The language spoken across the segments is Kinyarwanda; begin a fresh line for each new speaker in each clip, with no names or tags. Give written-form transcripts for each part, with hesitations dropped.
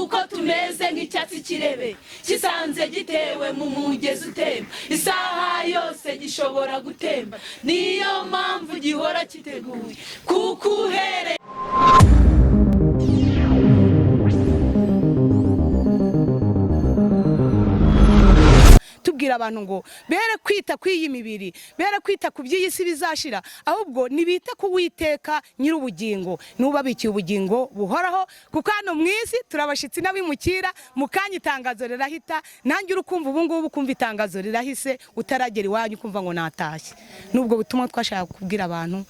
kuko tumeze nk'icyatsi kirebe kisanze gitewe mu mugezi utemba isaha yose gishobora gutemba niyo mpamvu gihora kiteguye kuko uhereye
tubwira abantu ngo bere kwita kw'iyi mibiri bere kwita ku by'isi bizashira ahubwo nibite ku Uwiteka nyir'ubugingo nubabikiye ubugingo buhoraho kuko hano mu isi turabashitsi n'abimukira mukanya itangazo rirahita nanjye urukumva ubu ngubu kumva itangazo rirahise utaragera iwanyu kumva ngo natashye nubwo butumwa twashaka kubwira abantu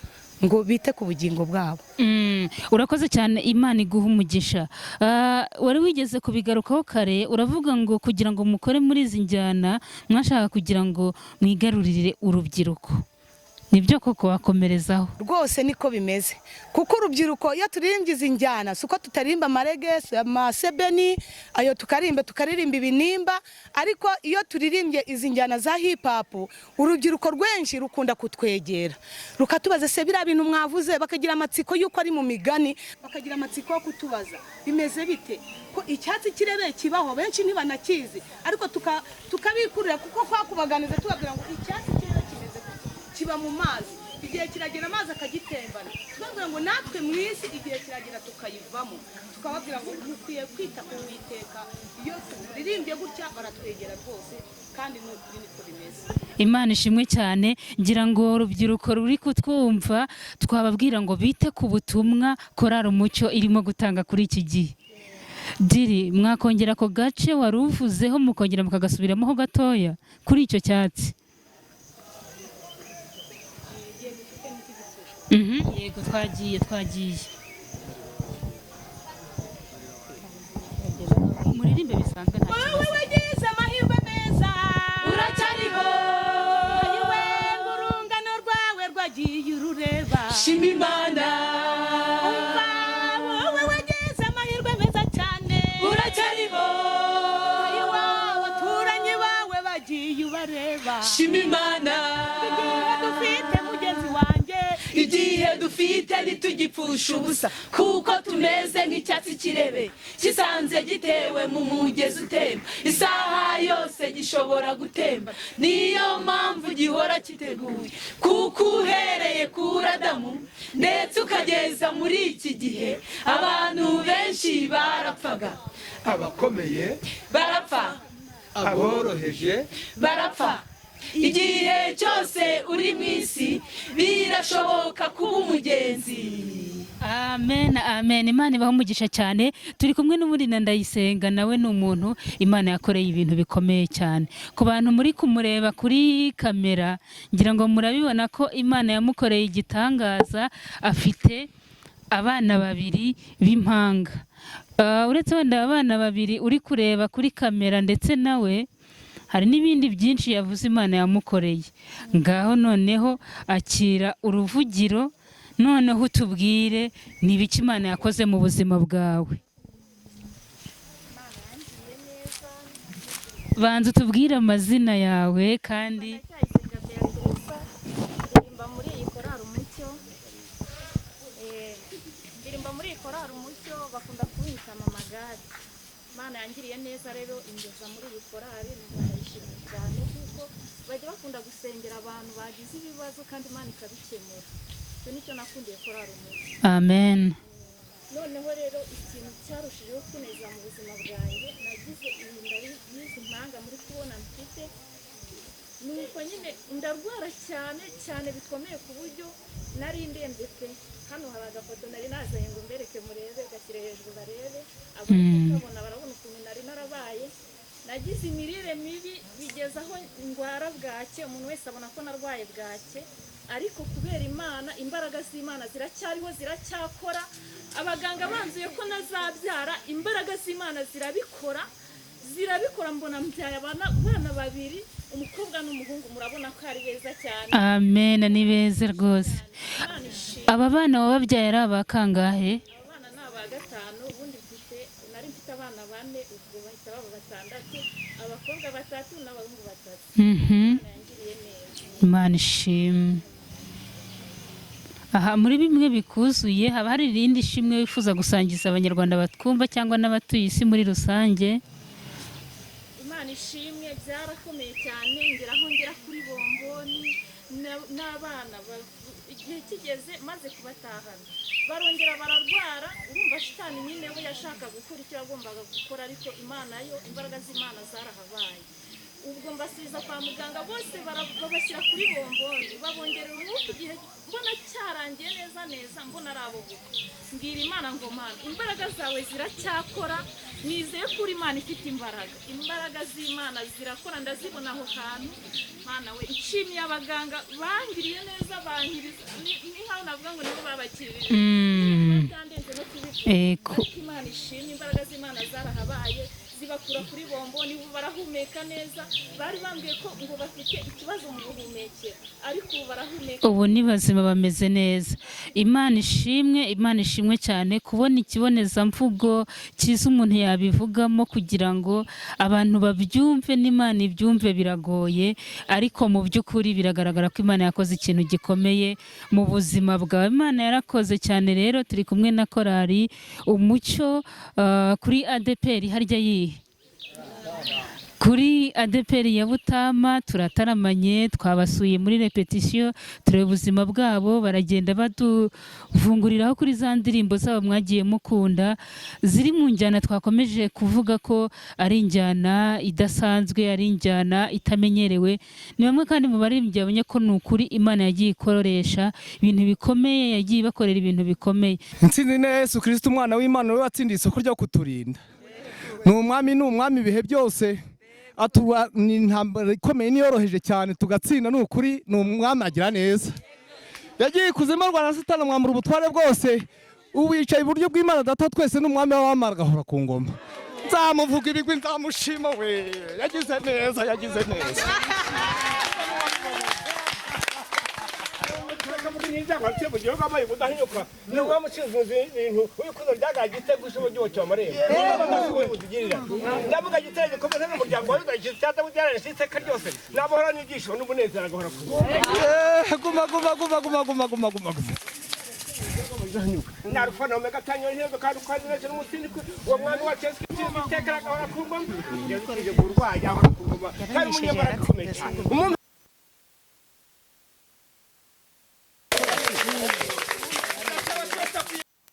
ngo bite ku bugingo bwabo.
Urakoze cyane Imana iguha umugisha. Wari wigeze kubigarukaho kare uravuga ngo kugira ngo mukore muri izi njyana mwashaka kugira ngo mwigarurire urubyiruko. Nibyo koko wakomerezaho
rwose niko bimeze kuko urubyiruko iyo turirimbye izi njyana suko tutarimba amareggae amasebeni ayo tukaririmba ibinimba ariko iyo turirimbye izi njyana za hip hop urubyiruko rwenshi rukunda kutwegera rukatubaza se bira bintu mwavuze bakagira amatsiko yuko ari mu migani bakagira amatsiko yo kutubaza bimeze bite ko icyatsi kirebe kibaho benshi ntibanakizi ariko tukabikurira kuko kwakubaganiza tubabwira ngo icyatsi kirebe kimeze kiba mu mazi igihe kiragera amazi akagitembana tubabwira ngo natwe mu isi igihe kiragera tukayivamo tukababwira ngo mukwiye kwita ku Uwiteka iyo turirimbye gutya baratwegera rwose kandi n'ukuri niko bimeze.
Imana ishimwe cyane ngira ngo urubyiruko ruri kutwumva twababwira ngo bite ku butumwa Korali Umucyo irimo gutanga kuri iki gihe. Diri mwakongera ko gace waruvuzeho mukongera mukagasubiramo ho gatoya kuri icyo cyatsi. Yego twagiye muririmbe bisanzwe nta kibazo.
Wowe wagize amahirwe meza
uracyariho
yewe urungano rwawe rwagiye urureba
shima Imana
wowe wagize amahirwe meza cyane
uracyariho
yewe abaturanyi bawe bagiye ubareba
shima Imana
dufite mugenzi wanjye
igihe dufite ntitugipfusha ubusa kuko tumeze nk'icyatsi kirebe kisanze gitewe mu mugezi utemba isaha yose gishobora gutemba niyo mpamvu gihora kiteguye kuko uhereye kuri Adamu ndetse ukageza muri iki gihe abantu benshi barapfaga
abakomeye
barapfa
aboroheje
barapfa igihe cyose uri mu isi birashoboka kuba umugenzi.
Amen amen. Imana ibaho umugisha cyane turi kumwe n'umurina Ndayisenga nawe ni umuntu Imana yakoreye ibintu bikomeye cyane ku bantu muri kumureba kuri kamera ngira ngo murabibona ko Imana yamukoreye igitangaza afite abana babiri b'impanga uretse wenda abana babiri uri kureba kuri kamera ndetse nawe hari n'ibindi byinshi yavuze Imana yamukoreye ngaho noneho akira uruvugiro noneho utubwire nibiki Imana yakoze mu buzima bwawe. Banza utubwire amazina yawe kandi
ndirimba muri Korali Umucyo bakunda kunyita Mama Gadi. Imana yangiriye neza rero ingeza muri iyi korali ndayishimiye cyane kuko bajya bakunda gusengera abantu bagize ibibazo kandi Imana ikabikemura. Icyo nicyo nakundiye Korali Umucyo.
Amen.
Noneho rero ikintu cyarushijeho kuneza mu buzima bwanjye nagize inda y'izi mpanga muri kubona mfite nuko nyine ndarwara cyane bikomeye ku buryo nari ndembye pe. Hano hari agafoto nari nazanye ngo mbereke murebe gashyire hejuru barebe abona barabona ukuntu nari narabaye nagize imirire mibi bigeza aho ndwara bwake umuntu wese abona ko narwaye bwake ariko kubera Imana imbaraga z'Imana ziracyariho ziracyakora abaganga banzuye ko nazabyara imbaraga z'Imana zirabikora mbona mbyaye abana babiri umukobwa n'umuhungu murabona ko ari beza cyane.
Amen ni beza rwose. Aba bana wababyaye ari abakangahe?
Abana ni aba gatanu ubundi nari mfite abana bane ubwo bahita baba batandatu abakobwa batatu n'abahungu batatu.
Imana ishimwe. aha muri bimwe bikuzuye haba hari irindi shimwe wifuza gusangiza abanyarwanda batwumva cyangwa n'abatuye isi muri rusange?
Imana ishimwe, byarakomeye cyane, ngeraho ngera kuri bomboni n'abana igihe kigeze maze kubatahana barongera bararwara. Urumva shitani nyine we yashaka gukora icyo yagombaga gukora, ariko Imana yo, imbaraga z'Imana zarahabaye. Ubwo mbasubiza kwa muganga, bose babashyira kuri bomboni, babongerera umwuka. Igihe mbona cyarangiye neza mbona ari abo gusa, mbwira Imana ngo Mana, imbaraga zawe ziracyakora, nizeye ko Imana ifite imbaraga z'Imana zirakora, ndazibona aho hantu. Mana we, nshimiye abaganga bangiriye neza, bankiriza, ni nkaho navuga ngo nibo babakirije. Imana ishimye, imbaraga z'Imana zarahabaye, zibakura kuri bomboni, ubu barahumeka neza. Bari bambwiye ko ngo bafite ikibazo mu buhumekero, ariko ubu barahumeka, ubu
ni bazima, bameze neza. Imana ishimwe cyane kubona ikibonezamvugo cyiza umuntu yabivugamo kugira ngo abantu babyumve n'Imana ibyumve biragoye, ariko mu by'ukuri biragaragara ko Imana yakoze ikintu gikomeye mu buzima bwawe. Imana yarakoze cyane. Rero turi kumwe na korali Umucyo kuri ADPR harya yihe, kuri ADPR ya Butama. Turataramanye, twabasuye muri repetition, tureba ubuzima bwabo, baragenda baduvunguriraho kuri za ndirimbo zabo mwagiye mukunda, ziri mu njyana twakomeje kuvuga ko ari injyana idasanzwe, ari injyana itamenyerewe. Ni bamwe kandi mu baririmbyi babonye ko ni ukuri Imana yagiye ikoresha ibintu bikomeye, yagiye ibakorera ibintu bikomeye.
Intsinzi ni Yesu Kristo, umwana w'Imana, we watsindiye isoko ryo kuturinda. Ni umwami ibihe byose. Ni intambara ikomeye niyoroheje cyane tugatsinda. Ni ukuri, ni umwami agira neza. Yagiye ikuzimu arwana na Satani, amwambura ubutware bwose. Ubu yicaye iburyo bw'Imana Data twese, ni umwami w'abamara, agahora ku ngoma. Nzamuvuga ibigwi, nzamushima we, yagize neza.
Narufana omega tanyo hebe kandi kwazira n'umusindi uwo mwami wa Yesu Kristo itekera agahora ku ngoma. Yari kurwanya kandi munyabara komeye cyane.